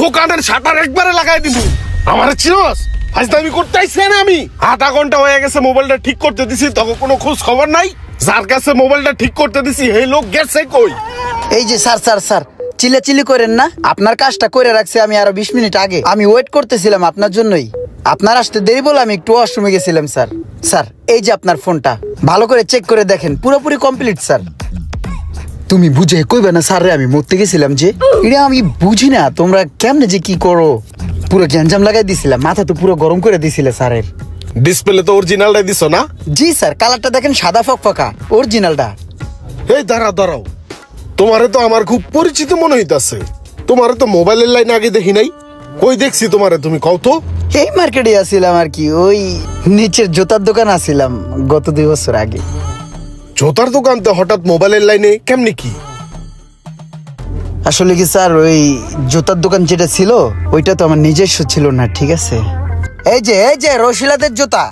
দোকানের শাটার একবারে লাগাই দিব। আমার চিনস ফাজলামি করতে আইছি না আমি। আধা ঘন্টা হয়ে গেছে মোবাইলটা ঠিক করতে দিছি, তখন কোনো খোঁজ খবর নাই। যার কাছে মোবাইলটা ঠিক করতে দিছি এই লোক গেছে কই? এই যে স্যার স্যার স্যার চিল্লাচিল্লি করেন না, আপনার কাজটা করে রাখছি আমি আরো 20 মিনিট আগে। আমি ওয়েট করতেছিলাম আপনার জন্যই। আপনার আসতে দেরি বলে আমি একটু ওয়াশরুমে গেছিলাম স্যার। স্যার এই যে আপনার ফোনটা ভালো করে চেক করে দেখেন, পুরোপুরি কমপ্লিট স্যার। তুমি বুঝে কইবে না স্যার রে আমি মরতে গেছিলাম যে? এটা আমি বুঝি না তোমরা কেমনে যে কি করো। পুরো গ্যাঞ্জাম লাগাই দিছিলাম, মাথা তো পুরো গরম করে দিছিলে স্যারের। ডিসপ্লে তো অরিজিনালটাই দিছো না? জি স্যার, কালারটা দেখেন সাদা ফকফকা, অরিজিনালটা। এই দাঁড়াও, তোমারে তো আমার খুব পরিচিত মনে হইতাছে। তোমারে তো মোবাইলের লাইন আগে দেখি নাই। কই দেখছি তোমারে, তুমি কও তো? এই মার্কেটে আসছিলাম আর কি, ওই নিচের জুতার দোকান আসছিলাম গত 2 বছর আগে। জুতার দোকানতে হঠাৎ মোবাইলের লাইনে কেমনি কি? আসলে কি স্যার, ওই জুতার দোকান যেটা ছিল ওইটা তো আমার নিজস্ব ছিল না, ঠিক আছে? এই যে রশিলাদের জুতা।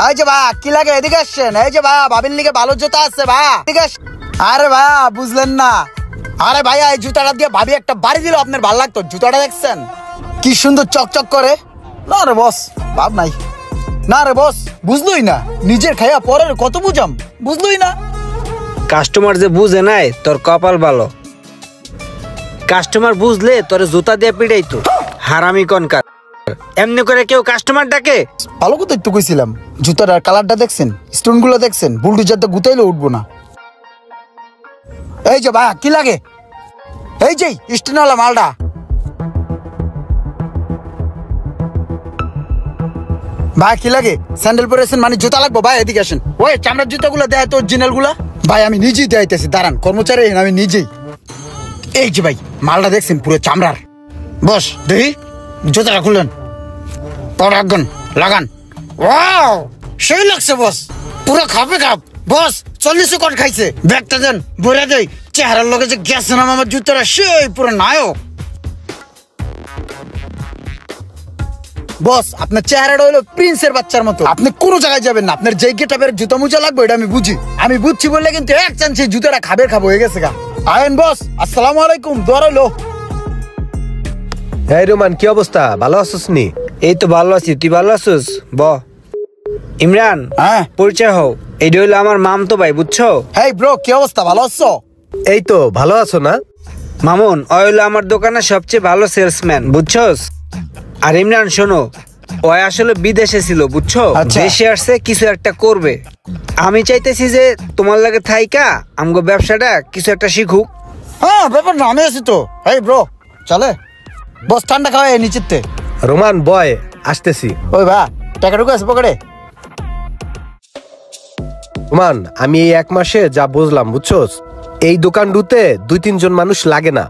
এই যে বা কি লাগে, এদিকে আসছেন? এই যে বা ভাবির লিগে ভালো জুতা আছে বা, ঠিক আছে? আরে বা বুঝলেন না? আরে ভাইয়া এই জুতাটা দিয়ে ভাবি একটা বাড়ি দিল, আপনার ভালো লাগতো? জুতাটা দেখছেন কি সুন্দর চকচক করে? না রে বস, ভাব নাই। না রে বস, বুঝলই না, নিজের খাইয়া পরের কত বুঝাম, বুঝলই না। কাস্টমার যে বুঝে নাই তোর কপাল ভালো। কাস্টমার বুঝলে তোর জুতা দিয়ে পিটাইতো, হারামি কনকার। এমনি করে কেউ কাস্টমার ডাকে? ভালো কথাই তো কইছিলাম। জুতাটার কালারটা দেখছেন, স্টোন গুলো দেখছেন, বুলডুজার তো গুতাইলে উঠবো না। এই যে ভাই কি লাগে, এই যে স্টোনওয়ালা মালটা। ভাই কি লাগে, স্যান্ডেল পরেছেন মানে জুতা লাগবো? ভাই এদিকে আসেন। ওই চামড়ার জুতাগুলো দেয় তো অরিজিনাল গুলা? ভাই আমি নিজেই দেখাইতেছি, দাঁড়ান, কর্মচারী আমি নিজেই। এই যে ভাই মালটা দেখছেন পুরো চামড়ার। বস দেখি জুতাটা খুললেন, পরাগন লাগান। ওয়াও সেই লাগছে বস, পুরো খাপে খাপ। বস 40 কোট খাইছে। ব্যাগটা দেন, ভরে দেই। চেহারার লগে যে গেছে না আমার জুতাটা, সেই পুরো নায়ক। বস আপনার চেহারাটা হলো প্রিন্সের বাচ্চার মতো, আপনি কোনো জায়গায় যাবেন না। আপনার যে গেটাপের জুতা মুজা লাগবে এটা আমি বুঝি। আমি বুঝছি বললে কিন্তু এক চান্সে জুতাটা খাবো হয়ে গেছে গা। আয়েন বস, আসসালামু আলাইকুম, দোয়া রইলো। এই রোমান কি অবস্থা, ভালো আছিস নি? এই তো ভালো আছি, তুই ভালো আছিস? ব ইমরান, হ্যাঁ পরিচয় হও। এইটা হইলো আমার মামতো ভাই, বুঝছো? হেই ব্রো, কি অবস্থা, ভালো আছো? এই তো ভালো আছো না? মামুন ও হইলো আমার দোকানের সবচেয়ে ভালো সেলসম্যান, বুঝছোস? আর ইমরান শোনো, ও আসলে বিদেশে ছিল, বুঝছো? আচ্ছা। দেশে আসছে কিছু একটা করবে। আমি চাইতেছি যে তোমার লাগে থাইকা আমগো ব্যবসাটা কিছু একটা শিখুক। হ্যাঁ ব্যাপার না, আমি আছি তো। হেই ব্রো চলে, বস ঠান্ডা খাওয়াই নিচেতে। রোমান বয় আসতেছি। ওই ভা টাকা ঢুকে আছে পকেটে। রোমান আমি এই 1 মাসে যা বুঝলাম, বুঝছোস, এই দোকান দুতে 2-3 জন মানুষ লাগে না।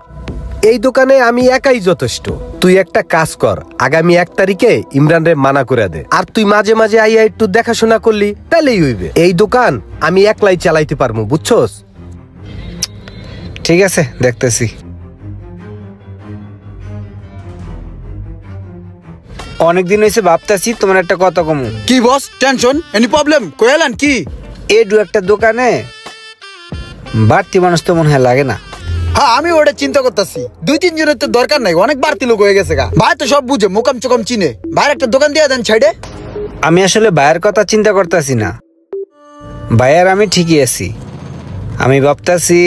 এই দোকানে আমি একাই যথেষ্ট। তুই একটা কাজ কর, আগামী 1 তারিখে ইমরান রে মানা করে দে। আর তুই মাঝে মাঝে আইয়া একটু দেখাশোনা করলি তাহলেই হইবে। এই দোকান আমি একলাই চালাইতে পারবো, বুঝছোস? ঠিক আছে, দেখতেছি। অনেকদিন হয়েছে ভাবতেছি তোমার একটা কথা কমু। কি বস, টেনশন এনি প্রবলেম কইলেন কি? এই একটা দোকানে বাড়তি মানুষ তো মনে হয় লাগে না। হ্যাঁ আমি ওটা চিন্তা করতেছি, 2-3 জনের তো দরকার নাই, অনেক বাড়তি লোক হয়ে গেছে গা। ভাই তো সব বুঝে, মোকাম চোকাম চিনে। ভাইয়ের একটা দোকান দিয়ে দেন সাইডে। আমি আসলে ভাইয়ের কথা চিন্তা করতেছি না, ভাইয়ার আমি ঠিকই আছি। আমি ভাবতেছি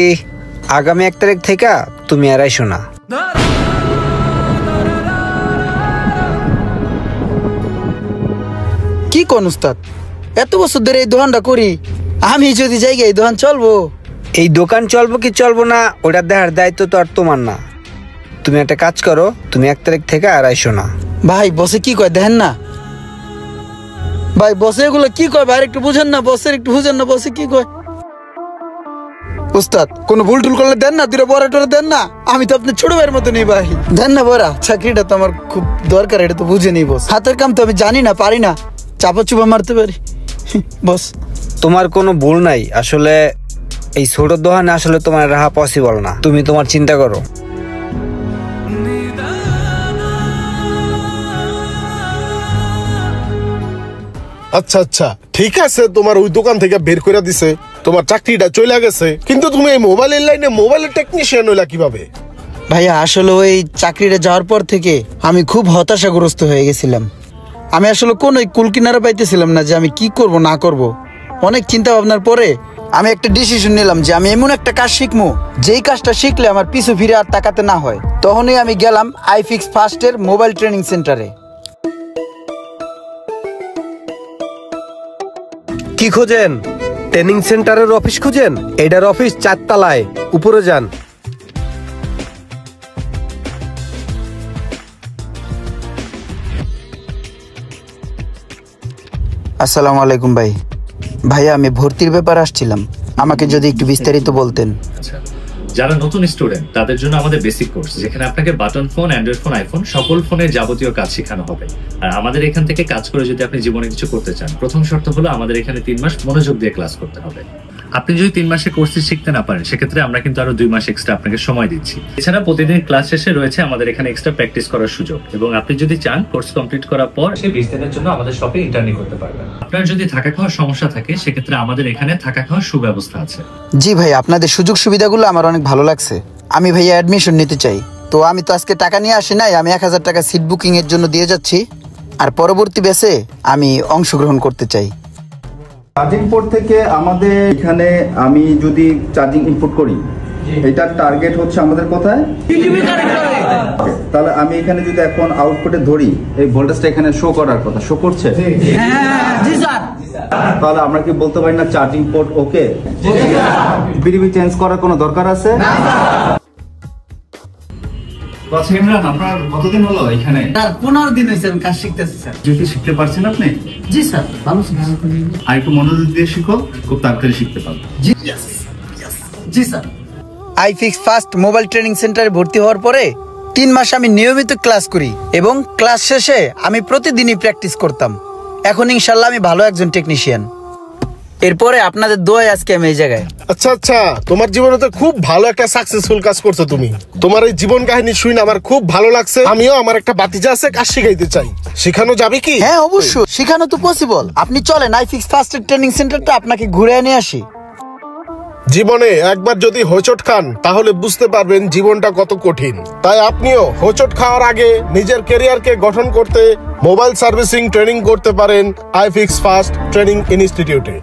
আগামী 1 তারিখ থেকে তুমি আর আইসো না। কি কোন উস্তাদ, এত বছর ধরে এই দোকানটা করি, আমি যদি যাই এই দোকান চলবো? এই দোকান চলবো কি চলবো না ওটা দেখার দায়িত্ব তো আর তোমার না। তুমি একটা কাজ করো, তুমি 1 তারিখ থেকে আর আইসো না। ভাই বসে কি কয় দেখেন না, ভাই বসে এগুলো কি কয়, ভাই একটু বুঝেন না, বসের একটু বুঝেন না, বসে কি কয়। উস্তাদ কোনো ভুল টুল করলে দেন না, 2 বড়া টরে দেন না। আমি তো আপনার ছোট ভাইয়ের মতো নেই ভাই, দেন না বড়া। চাকরিটা তো আমার খুব দরকার, এটা তো বুঝে নেই বস। হাতের কাম তো আমি জানি না, পারি না, চাপা চুপা মারতে পারি বস। তোমার কোনো ভুল নাই, আসলে এই ছোট দোকানে আসলে তোমার রাহা পসিবল না। তুমি তোমার চিন্তা করো। আচ্ছা ঠিক আছে, তোমার ওই দোকান থেকে বের করে দিছে, তোমার চাকরিটা চলে গেছে, কিন্তু তুমি এই মোবাইলের লাইনে মোবাইলের টেকনিশিয়ান হইলা কিভাবে? ভাইয়া আসলে ওই চাকরিটা যাওয়ার পর থেকে আমি খুব হতাশাগ্রস্ত হয়ে গেছিলাম। আমি আসলে কোন কুল কিনারা পাইতেছিলাম না যে আমি কি করব না করব। অনেক চিন্তা ভাবনার পরে আমি একটা ডিসিশন নিলাম যে আমি এমন একটা কাজ শিখবো যেই কাজটা শিখলে আমার পিছু ফিরে আর তাকাতে না হয়। তখনই আমি গেলাম আইফিক্স ফাস্টের মোবাইল ট্রেনিং সেন্টারে। কি খোঁজেন? ট্রেনিং সেন্টারের অফিস খুঁজেন? এটার অফিস 4 তলায়, উপরে যান। আসসালামু আলাইকুম ভাই। ভাইয়া আমি ভর্তির ব্যাপার আসছিলাম, আমাকে যদি একটু বিস্তারিত বলতেন। আচ্ছা, যারা নতুন স্টুডেন্ট তাদের জন্য আমাদের বেসিক কোর্স, যেখানে আপনাকে button phone, Android phone, iPhone সকল ফোনের যাবতীয় কাজ শেখানো হবে। আর আমাদের এখান থেকে কাজ করে যদি আপনি জীবনে কিছু করতে চান, প্রথম শর্ত হলো আমাদের এখানে 3 মাস মনোযোগ দিয়ে ক্লাস করতে হবে। আপনি যদি 3 মাসে কোর্সটি শিখতে না পারেন, সেক্ষেত্রে আমরা কিন্তু আরো 2 মাস এক্সট্রা আপনাকে সময় দিচ্ছি। এছাড়া প্রতিদিন ক্লাস শেষে রয়েছে আমাদের এখানে এক্সট্রা প্র্যাকটিস করার সুযোগ, এবং আপনি যদি চান কোর্স কমপ্লিট করার পর সে 20 দিনের জন্য আমাদের শপে ইন্টার্নি করতে পারবেন। আপনার যদি থাকা খাওয়ার সমস্যা থাকে, সেক্ষেত্রে আমাদের এখানে থাকা খাওয়ার সুব্যবস্থা আছে। জি ভাই, আপনাদের সুযোগ সুবিধাগুলো আমার অনেক ভালো লাগছে। আমি ভাইয়া অ্যাডমিশন নিতে চাই। তো আমি তো আজকে টাকা নিয়ে আসি নাই, আমি 1000 টাকা সিট বুকিং এর জন্য দিয়ে যাচ্ছি। আর পরবর্তী ব্যাচে আমি অংশগ্রহণ করতে চাই। চার্জিং পোর্ট থেকে আমাদের এখানে আমি যদি চার্জিং ইনপুট করি, এটার টার্গেট হচ্ছে আমাদের কোথায়? তাহলে আমি এখানে যদি এখন আউটপুটে ধরি, এই ভোল্টেজটা এখানে শো করার কথা, শো করছে? তাহলে আমরা কি বলতে পারি না চার্জিং পোর্ট ওকে? বিডিবি চেঞ্জ করার কোনো দরকার আছে? আপনার কতদিন হলো এখানে? 15 দিন হয়েছে আমি কাজ শিখতেছি স্যার। যদি শিখতে পারছেন আপনি? জি স্যার, ভালো স্যার। আর একটু মনোযোগ দিয়ে শিখো, খুব তাড়াতাড়ি শিখতে পারবে। জি স্যার। আইফিক্স ফাস্ট মোবাইল ট্রেনিং সেন্টারে ভর্তি হওয়ার পরে 3 মাস আমি নিয়মিত ক্লাস করি এবং ক্লাস শেষে আমি প্রতিদিনই প্র্যাকটিস করতাম। এখন ইনশাল্লাহ আমি ভালো একজন টেকনিশিয়ান। এরপরে আপনাদের দোয়ায় আজকে আমি এই জায়গায়। আচ্ছা আচ্ছা, তোমার জীবনে তো খুব ভালো একটা সাকসেসফুল কাজ করছো তুমি। তোমার এই জীবন কাহিনী শুনে আমার খুব ভালো লাগছে। আমিও আমার একটা বাতিজা আছে, কাজ শিখাইতে চাই। শেখানো যাবে কি? হ্যাঁ অবশ্যই, শেখানো তো পসিবল। আপনি চলেন আইফিক্স ফাস্টের ট্রেনিং সেন্টারটা আপনাকে ঘুরে নিয়ে আসি। জীবনে একবার যদি হোঁচট খান, তাহলে বুঝতে পারবেন জীবনটা কত কঠিন। তাই আপনিও হোঁচট খাওয়ার আগে নিজের ক্যারিয়ারকে গঠন করতে মোবাইল সার্ভিসিং ট্রেনিং করতে পারেন আইফিক্স ফাস্ট ট্রেনিং ইনস্টিটিউটে।